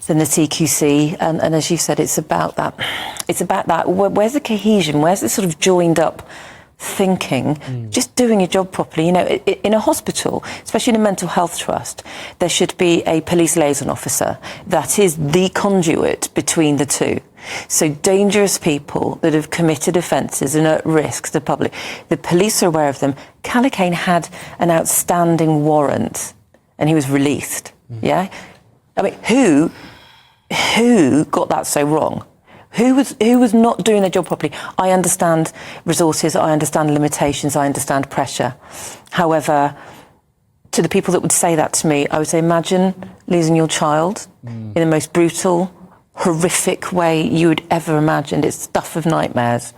than the CQC, and as you said, it's about that. It's about that. Where's the cohesion? Where's the sort of joined up thinking? Just doing your job properly. You know, in a hospital, especially in a mental health trust, there should be a police liaison officer that is the conduit between the two. So dangerous people that have committed offences and are at risk to the public, the police are aware of them. Calocane had an outstanding warrant, and he was released. Yeah, I mean, who got that so wrong? Who was not doing their job properly? I understand resources, I understand limitations, I understand pressure. However, to the people that would say that to me, I would say, imagine losing your child in the most brutal, horrific way you would ever imagine. It's stuff of nightmares.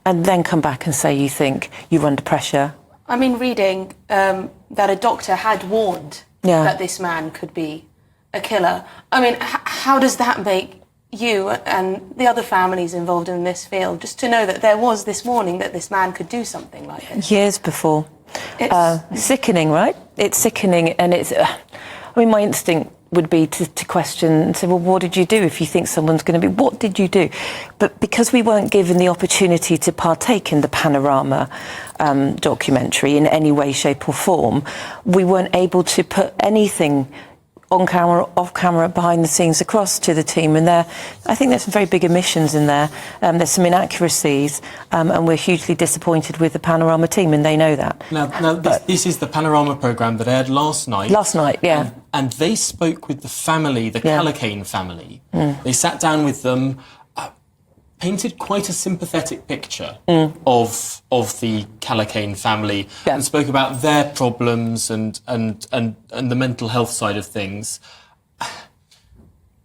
And then come back and say you think you're under pressure. I mean, reading that a doctor had warned that this man could be a killer. I mean, how does that make you and the other families involved in this field, just to know that there was this warning that this man could do something like this? Years before. It's sickening, right? It's sickening, and it's... I mean, my instinct would be to question and say, well, what did you do if you think someone's going to be... What did you do? But because we weren't given the opportunity to partake in the Panorama documentary in any way, shape or form, we weren't able to put anything on camera, off camera, behind the scenes across to the team, and I think there's some very big omissions in there. There's some inaccuracies, and we're hugely disappointed with the Panorama team, and they know that. Now this is the Panorama programme that aired last night. Last night, yeah. And they spoke with the family, the Calocane family. They sat down with them, painted quite a sympathetic picture of the Calocane family, and spoke about their problems and the mental health side of things.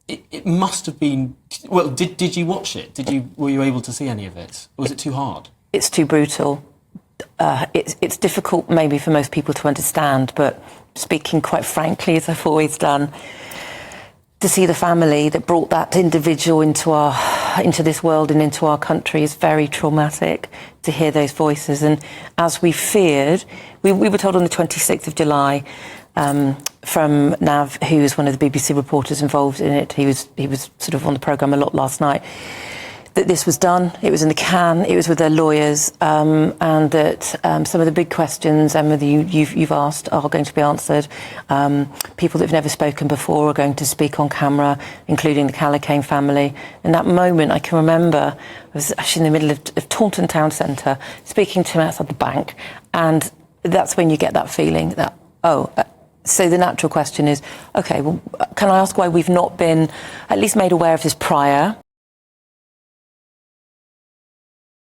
It must have been... Well, did you watch it? Were you able to see any of it? Or was it too hard? It's too brutal. It's difficult maybe for most people to understand, but speaking quite frankly, as I've always done, to see the family that brought that individual into this world and into our country is very traumatic. To hear those voices, and as we feared, we were told on the 26th of July from Nav, who is one of the BBC reporters involved in it. He was sort of on the programme a lot last night. That this was done, it was in the can, it was with their lawyers, and that some of the big questions, Emma, that you've asked are going to be answered. People that have never spoken before are going to speak on camera, including the Calocane family. In that moment, I can remember, I was actually in the middle of Taunton Town Centre, speaking to him outside the bank, and that's when you get that feeling that, so the natural question is, OK, well, can I ask why we've not been at least made aware of this prior?